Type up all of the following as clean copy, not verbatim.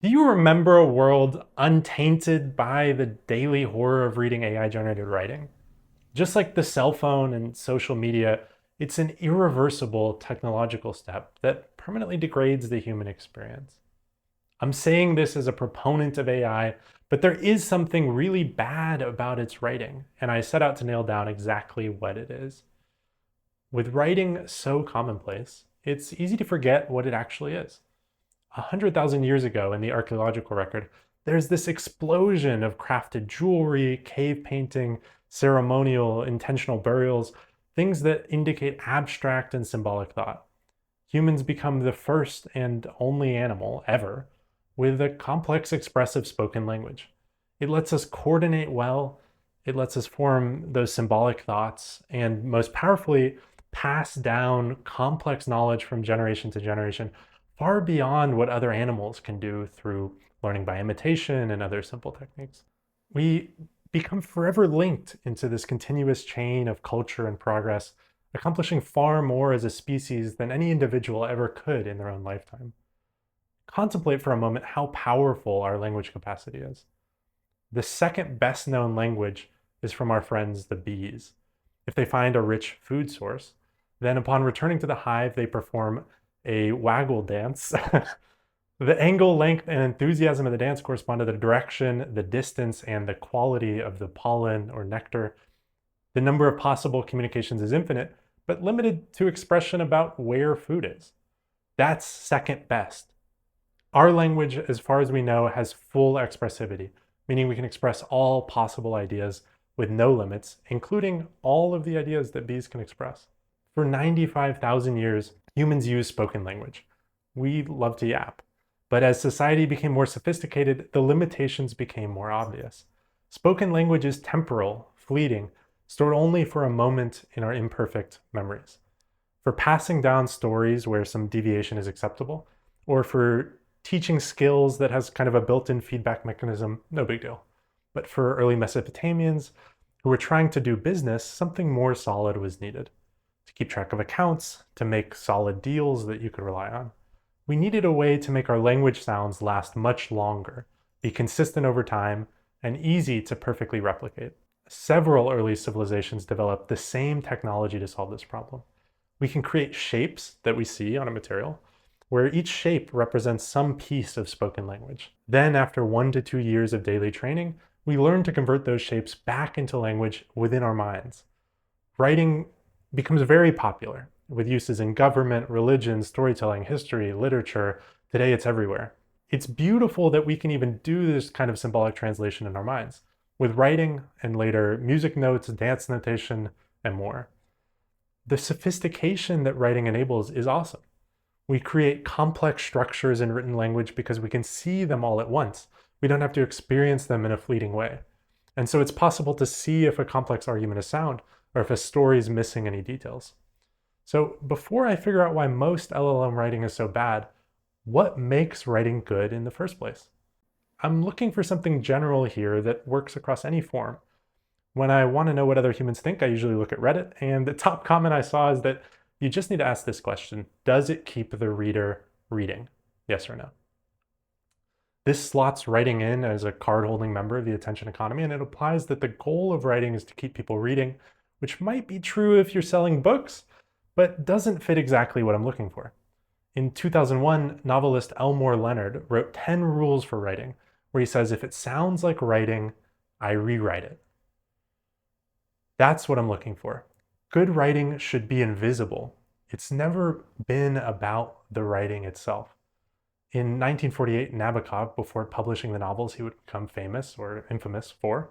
Do you remember a world untainted by the daily horror of reading AI-generated writing? Just like the cell phone and social media, it's an irreversible technological step that permanently degrades the human experience. I'm saying this as a proponent of AI, but there is something really bad about its writing, and I set out to nail down exactly what it is. With writing so commonplace, it's easy to forget what it actually is. 100,000 years ago in the archaeological record, there's this explosion of crafted jewelry, cave painting, ceremonial, intentional burials, things that indicate abstract and symbolic thought. Humans become the first and only animal ever with a complex expressive spoken language. It lets us coordinate well, it lets us form those symbolic thoughts, and most powerfully, pass down complex knowledge from generation to generation, far beyond what other animals can do through learning by imitation and other simple techniques. We become forever linked into this continuous chain of culture and progress, accomplishing far more as a species than any individual ever could in their own lifetime. Contemplate for a moment how powerful our language capacity is. The second best known language is from our friends, the bees. If they find a rich food source, then upon returning to the hive, they perform a waggle dance. The angle, length, and enthusiasm of the dance correspond to the direction, the distance, and the quality of the pollen or nectar. The number of possible communications is infinite, but limited to expression about where food is. That's second best. Our language, as far as we know, has full expressivity, meaning we can express all possible ideas with no limits, including all of the ideas that bees can express. For 95,000 years, humans used spoken language. We love to yap. But as society became more sophisticated, the limitations became more obvious. Spoken language is temporal, fleeting, stored only for a moment in our imperfect memories. For passing down stories where some deviation is acceptable, or for teaching skills that has kind of a built-in feedback mechanism, no big deal. But for early Mesopotamians who were trying to do business, something more solid was needed. To keep track of accounts, to make solid deals that you could rely on. We needed a way to make our language sounds last much longer, be consistent over time, and easy to perfectly replicate. Several early civilizations developed the same technology to solve this problem. We can create shapes that we see on a material, where each shape represents some piece of spoken language. Then, after 1 to 2 years of daily training, we learn to convert those shapes back into language within our minds. Writing becomes very popular, with uses in government, religion, storytelling, history, literature. Today it's everywhere. It's beautiful that we can even do this kind of symbolic translation in our minds, with writing and later music notes, dance notation, and more. The sophistication that writing enables is awesome. We create complex structures in written language because we can see them all at once. We don't have to experience them in a fleeting way. And so it's possible to see if a complex argument is sound or if a story is missing any details. So before I figure out why most LLM writing is so bad, what makes writing good in the first place? I'm looking for something general here that works across any form. When I want to know what other humans think, I usually look at Reddit, and the top comment I saw is that you just need to ask this question: does it keep the reader reading? Yes or no? This slots writing in as a card-holding member of the attention economy, and it implies that the goal of writing is to keep people reading, which might be true if you're selling books, but doesn't fit exactly what I'm looking for. In 2001, novelist Elmore Leonard wrote 10 rules for writing, where he says, if it sounds like writing, I rewrite it. That's what I'm looking for. Good writing should be invisible. It's never been about the writing itself. In 1948, Nabokov, before publishing the novels he would become famous or infamous for,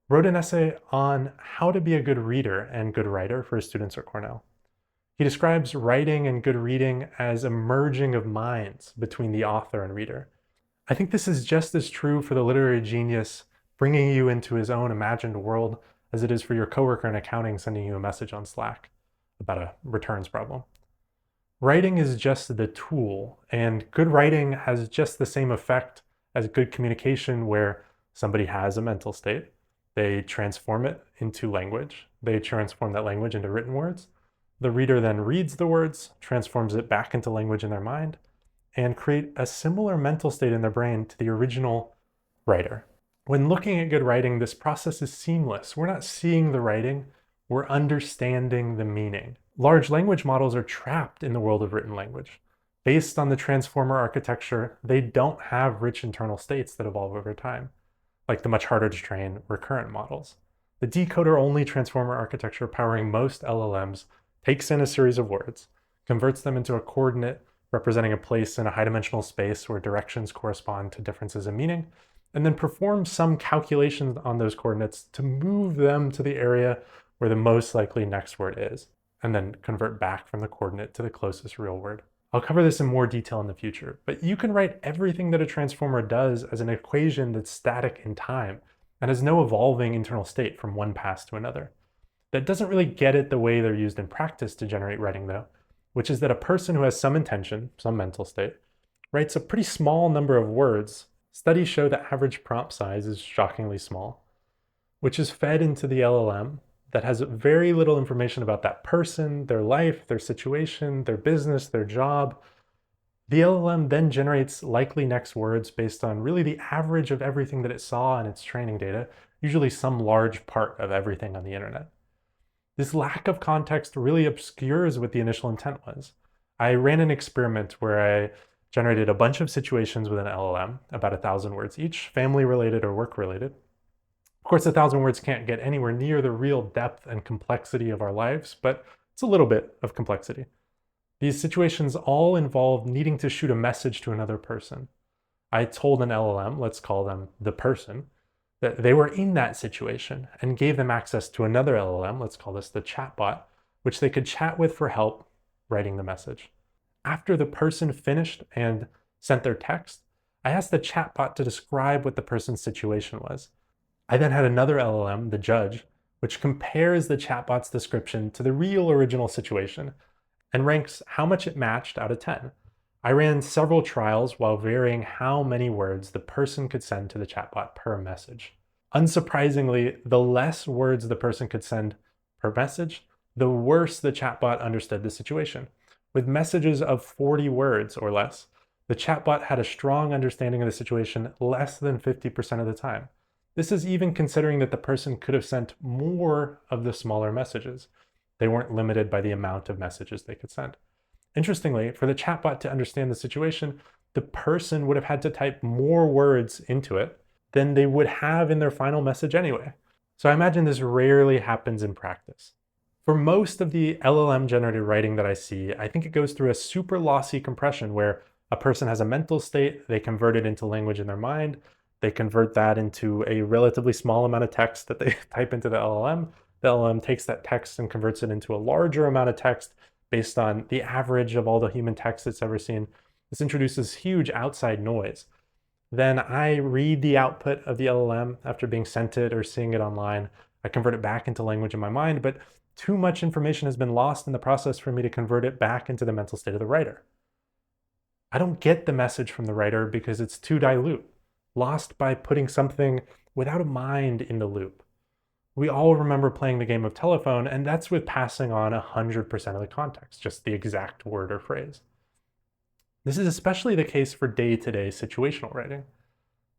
wrote an essay on how to be a good reader and good writer for his students at Cornell. He describes writing and good reading as a merging of minds between the author and reader. I think this is just as true for the literary genius bringing you into his own imagined world as it is for your coworker in accounting sending you a message on Slack about a returns problem. Writing is just the tool, and good writing has just the same effect as good communication, where somebody has a mental state, they transform it into language, they transform that language into written words, the reader then reads the words, transforms it back into language in their mind, and create a similar mental state in their brain to the original writer. When looking at good writing, this process is seamless. We're not seeing the writing, we're understanding the meaning. Large language models are trapped in the world of written language. Based on the transformer architecture, they don't have rich internal states that evolve over time, like the much harder to train recurrent models. The decoder-only transformer architecture powering most LLMs takes in a series of words, converts them into a coordinate representing a place in a high-dimensional space where directions correspond to differences in meaning, and then performs some calculations on those coordinates to move them to the area where the most likely next word is, and then convert back from the coordinate to the closest real word. I'll cover this in more detail in the future, but you can write everything that a transformer does as an equation that's static in time and has no evolving internal state from one pass to another. That doesn't really get at the way they're used in practice to generate writing though, which is that a person who has some intention, some mental state, writes a pretty small number of words. Studies show that average prompt size is shockingly small, which is fed into the LLM that has very little information about that person, their life, their situation, their business, their job. The LLM then generates likely next words based on really the average of everything that it saw in its training data, usually some large part of everything on the internet. This lack of context really obscures what the initial intent was. I ran an experiment where I generated a bunch of situations with an LLM, about 1,000 words each, family related or work related. Of course, 1,000 words can't get anywhere near the real depth and complexity of our lives, but it's a little bit of complexity. These situations all involve needing to shoot a message to another person. I told an LLM, let's call them the person, that they were in that situation and gave them access to another LLM, let's call this the chatbot, which they could chat with for help writing the message. After the person finished and sent their text, I asked the chatbot to describe what the person's situation was. I then had another LLM, the judge, which compares the chatbot's description to the real original situation and ranks how much it matched out of 10. I ran several trials while varying how many words the person could send to the chatbot per message. Unsurprisingly, the less words the person could send per message, the worse the chatbot understood the situation. With messages of 40 words or less, the chatbot had a strong understanding of the situation less than 50% of the time. This is even considering that the person could have sent more of the smaller messages. They weren't limited by the amount of messages they could send. Interestingly, for the chatbot to understand the situation, the person would have had to type more words into it than they would have in their final message anyway. So I imagine this rarely happens in practice. For most of the LLM-generated writing that I see, I think it goes through a super lossy compression where a person has a mental state, they convert it into language in their mind, they convert that into a relatively small amount of text that they type into the LLM. The LLM takes that text and converts it into a larger amount of text based on the average of all the human text it's ever seen. This introduces huge outside noise. Then I read the output of the LLM after being sent it or seeing it online. I convert it back into language in my mind, but too much information has been lost in the process for me to convert it back into the mental state of the writer. I don't get the message from the writer because it's too dilute, lost by putting something without a mind in the loop. We all remember playing the game of telephone, and that's with passing on 100% of the context, just the exact word or phrase. This is especially the case for day-to-day situational writing.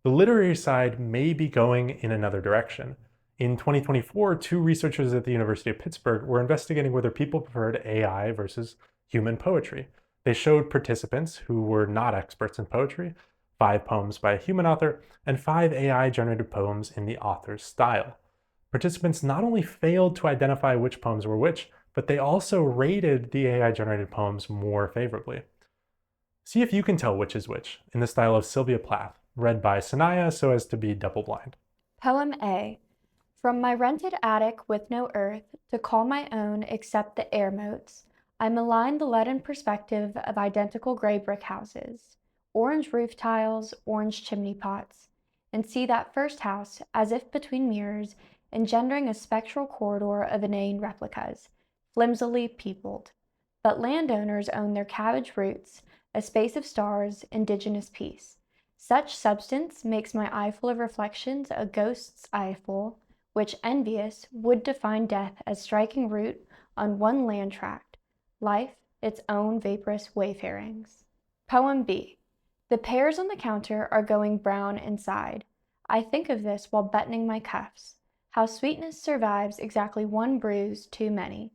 The literary side may be going in another direction. In 2024, two researchers at the University of Pittsburgh were investigating whether people preferred AI versus human poetry. They showed participants who were not experts in poetry 5 poems by a human author and 5 AI-generated poems in the author's style. Participants not only failed to identify which poems were which, but they also rated the AI-generated poems more favorably. See if you can tell which is which in the style of Sylvia Plath, read by Sanaya so as to be double-blind. Poem A. From my rented attic with no earth to call my own except the air motes, I malign the leaden perspective of identical gray brick houses, orange roof tiles, orange chimney pots, and see that first house as if between mirrors, engendering a spectral corridor of inane replicas, flimsily peopled. But landowners own their cabbage roots, a space of stars, indigenous peace. Such substance makes my eye full of reflections a ghost's eye full, which, envious, would define death as striking root on one land tract, life its own vaporous wayfarings. Poem B. The pears on the counter are going brown inside. I think of this while buttoning my cuffs. How sweetness survives exactly one bruise too many.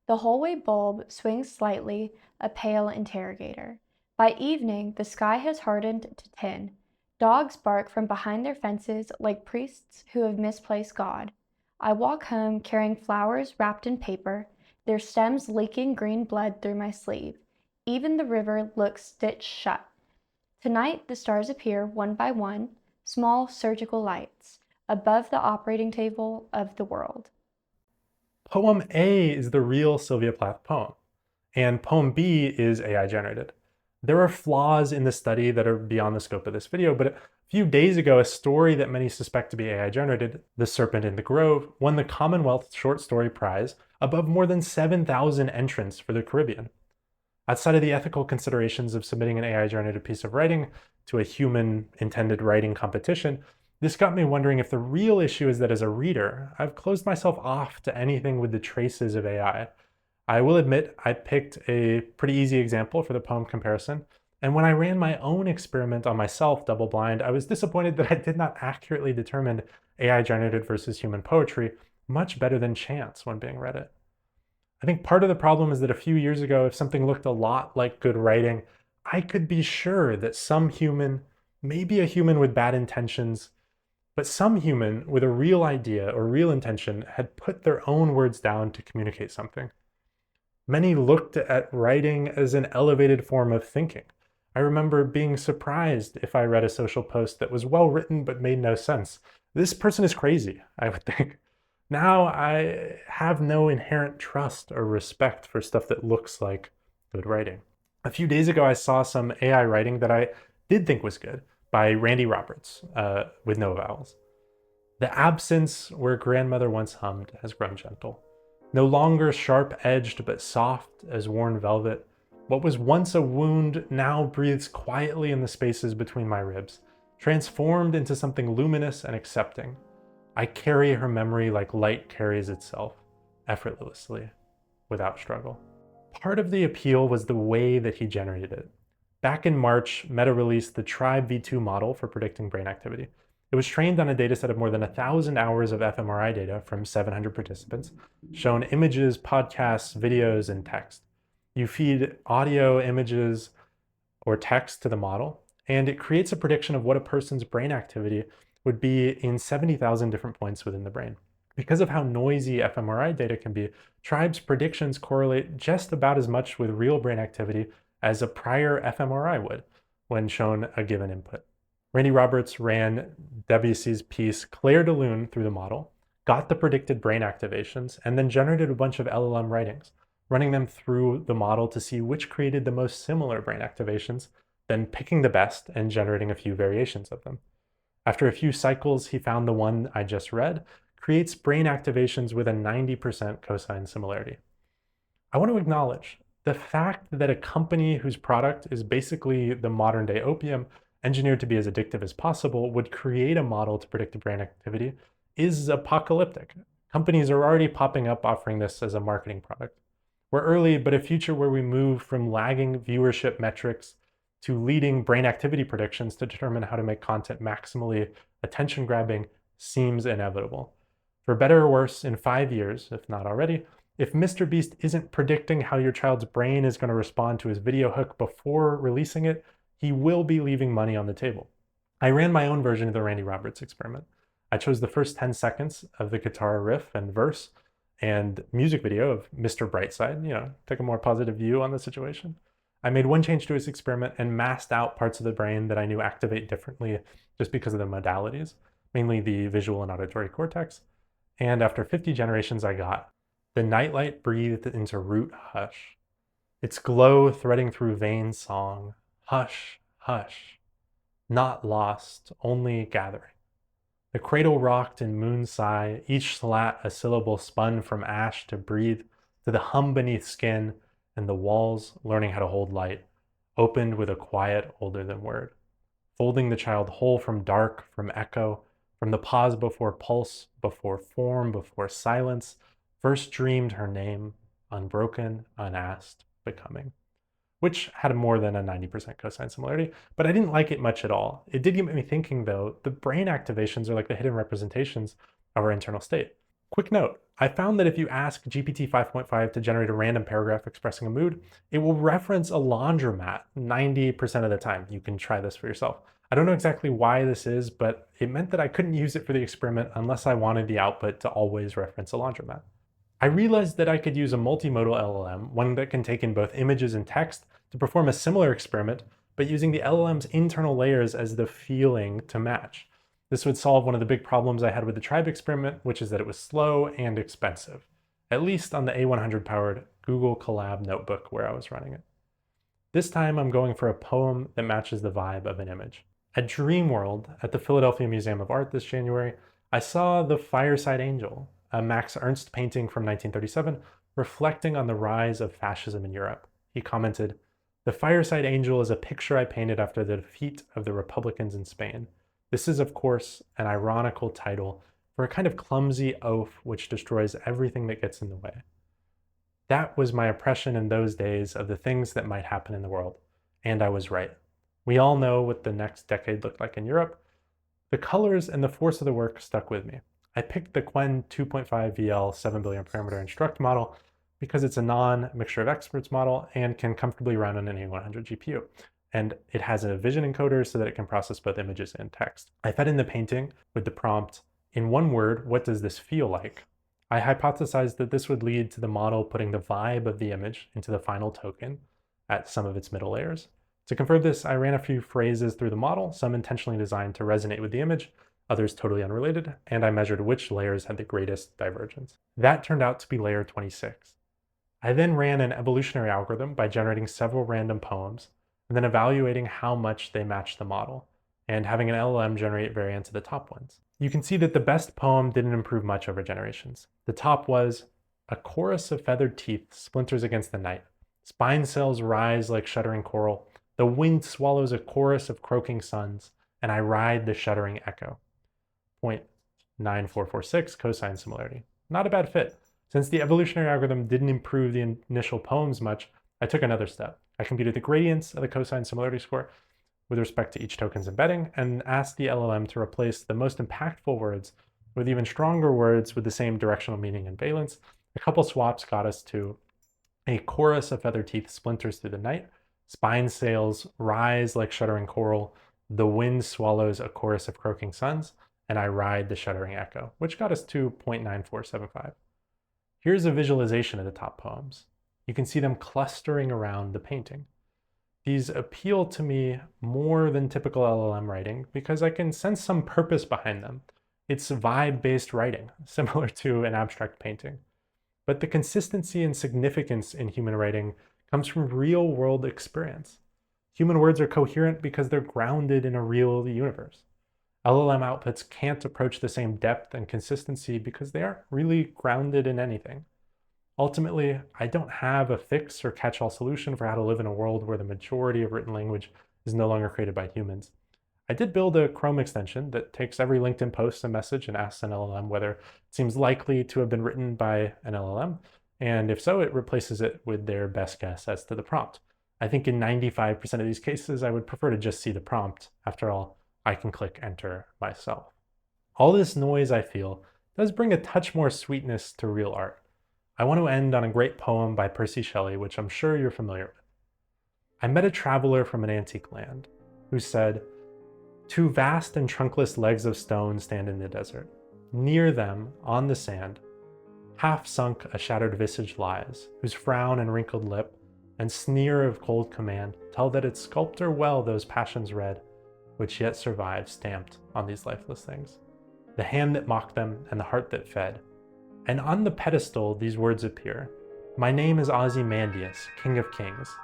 The hallway bulb swings slightly, a pale interrogator. By evening, the sky has hardened to tin. Dogs bark from behind their fences like priests who have misplaced God. I walk home carrying flowers wrapped in paper, their stems leaking green blood through my sleeve. Even the river looks stitched shut. Tonight the stars appear one by one, small surgical lights, above the operating table of the world. Poem A is the real Sylvia Plath poem, and poem B is AI generated. There are flaws in the study that are beyond the scope of this video, but a few days ago, a story that many suspect to be AI generated, The Serpent in the Grove, won the Commonwealth Short Story Prize above more than 7,000 entrants for the Caribbean. Outside of the ethical considerations of submitting an AI generated piece of writing to a human intended writing competition, this got me wondering if the real issue is that as a reader, I've closed myself off to anything with the traces of AI. I will admit I picked a pretty easy example for the poem comparison, and when I ran my own experiment on myself double blind, I was disappointed that I did not accurately determine AI generated versus human poetry much better than chance when being read it. I think part of the problem is that a few years ago, if something looked a lot like good writing, I could be sure that some human, maybe a human with bad intentions, but some human with a real idea or real intention had put their own words down to communicate something. Many looked at writing as an elevated form of thinking. I remember being surprised if I read a social post that was well written but made no sense. This person is crazy, I would think. Now I have no inherent trust or respect for stuff that looks like good writing. A few days ago, I saw some AI writing that I did think was good by Randy Roberts, with no vowels. The absence where grandmother once hummed has grown gentle. No longer sharp-edged but soft as worn velvet, what was once a wound now breathes quietly in the spaces between my ribs, transformed into something luminous and accepting. I carry her memory like light carries itself, effortlessly, without struggle. Part of the appeal was the way that he generated it. Back in March, Meta released the Tribe V2 model for predicting brain activity. It was trained on a dataset of more than 1,000 hours of fMRI data from 700 participants, shown images, podcasts, videos, and text. You feed audio, images, or text to the model, and it creates a prediction of what a person's brain activity would be in 70,000 different points within the brain. Because of how noisy fMRI data can be, Tribe's predictions correlate just about as much with real brain activity as a prior fMRI would when shown a given input. Randy Roberts ran WC's piece Claire de Lune through the model, got the predicted brain activations, and then generated a bunch of LLM writings, running them through the model to see which created the most similar brain activations, then picking the best and generating a few variations of them. After a few cycles, he found the one I just read creates brain activations with a 90% cosine similarity. I want to acknowledge the fact that a company whose product is basically the modern day opium, engineered to be as addictive as possible, would create a model to predict brain activity is apocalyptic. Companies are already popping up offering this as a marketing product. We're early, but a future where we move from lagging viewership metrics to leading brain activity predictions to determine how to make content maximally attention grabbing seems inevitable. For better or worse, in 5 years, if not already, if Mr. Beast isn't predicting how your child's brain is going to respond to his video hook before releasing it, he will be leaving money on the table. I ran my own version of the Randy Roberts experiment. I chose the first 10 seconds of the guitar riff and verse and music video of Mr. Brightside, take a more positive view on the situation. I made one change to his experiment and masked out parts of the brain that I knew activate differently just because of the modalities, mainly the visual and auditory cortex. And after 50 generations, I got the nightlight breathed into root hush, its glow threading through vein song, hush, hush, not lost, only gathering. The cradle rocked in moon sigh, each slat a syllable spun from ash to breathe, to the hum beneath skin, and the walls, learning how to hold light, opened with a quiet older than word, folding the child whole from dark, from echo, from the pause before pulse, before form, before silence, first dreamed her name, unbroken, unasked, becoming. which had more than a 90% cosine similarity, but I didn't like it much at all. It did get me thinking though, the brain activations are like the hidden representations of our internal state. Quick note, I found that if you ask GPT 5.5 to generate a random paragraph expressing a mood, it will reference a laundromat 90% of the time. You can try this for yourself. I don't know exactly why this is, but it meant that I couldn't use it for the experiment unless I wanted the output to always reference a laundromat. I realized that I could use a multimodal LLM, one that can take in both images and text, to perform a similar experiment, but using the LLM's internal layers as the feeling to match. This would solve one of the big problems I had with the tribe experiment, which is that it was slow and expensive, at least on the A100 powered Google Colab notebook where I was running it. This time I'm going for a poem that matches the vibe of an image. At Dreamworld at the Philadelphia Museum of Art this January, I saw the Fireside Angel, a Max Ernst painting from 1937, reflecting on the rise of fascism in Europe. He commented, "The Fireside Angel is a picture I painted after the defeat of the Republicans in Spain. This is, of course, an ironical title for a kind of clumsy oaf which destroys everything that gets in the way." That was my impression in those days of the things that might happen in the world, and I was right. We all know what the next decade looked like in Europe. The colors and the force of the work stuck with me. I picked the Qwen 2.5 VL 7 billion parameter instruct model because it's a non-mixture of experts model and can comfortably run on an A100 GPU. And it has a vision encoder so that it can process both images and text. I fed in the painting with the prompt, "In one word, what does this feel like?" I hypothesized that this would lead to the model putting the vibe of the image into the final token at some of its middle layers. To confirm this, I ran a few phrases through the model, some intentionally designed to resonate with the image, others totally unrelated, and I measured which layers had the greatest divergence. That turned out to be layer 26. I then ran an evolutionary algorithm by generating several random poems, and then evaluating how much they matched the model, and having an LLM generate variants of the top ones. You can see that the best poem didn't improve much over generations. The top was, "A chorus of feathered teeth splinters against the night. Spine cells rise like shuddering coral. The wind swallows a chorus of croaking suns, and I ride the shuddering echo." 0.9446 cosine similarity. Not a bad fit. Since the evolutionary algorithm didn't improve the initial poems much, I took another step. I computed the gradients of the cosine similarity score with respect to each token's embedding and asked the LLM to replace the most impactful words with even stronger words with the same directional meaning and valence. A couple swaps got us to "A chorus of feathered teeth splinters through the night. Spine sails rise like shuddering coral. The wind swallows a chorus of croaking suns, and I ride the shuddering echo," which got us to 0.9475. Here's a visualization of the top poems. You can see them clustering around the painting. These appeal to me more than typical LLM writing because I can sense some purpose behind them. It's vibe-based writing, similar to an abstract painting. But the consistency and significance in human writing comes from real-world experience. Human words are coherent because they're grounded in a real universe. LLM outputs can't approach the same depth and consistency because they aren't really grounded in anything. Ultimately, I don't have a fix or catch-all solution for how to live in a world where the majority of written language is no longer created by humans. I did build a Chrome extension that takes every LinkedIn post and message and asks an LLM whether it seems likely to have been written by an LLM, and if so, it replaces it with their best guess as to the prompt. I think in 95% of these cases, I would prefer to just see the prompt. After all, I can click enter myself. All this noise I feel does bring a touch more sweetness to real art. I want to end on a great poem by Percy Shelley, which I'm sure you're familiar with. I met a traveler from an antique land who said, "Two vast and trunkless legs of stone stand in the desert. Near them, on the sand, half sunk a shattered visage lies, whose frown and wrinkled lip and sneer of cold command tell that its sculptor well those passions read, which yet survive stamped on these lifeless things. The hand that mocked them and the heart that fed. And on the pedestal these words appear, My name is Ozymandias, King of Kings.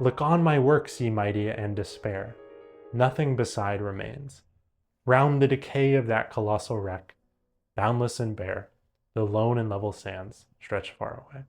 Look on my works, ye mighty, and despair. Nothing beside remains. Round the decay of that colossal wreck, boundless and bare, the lone and level sands stretch far away."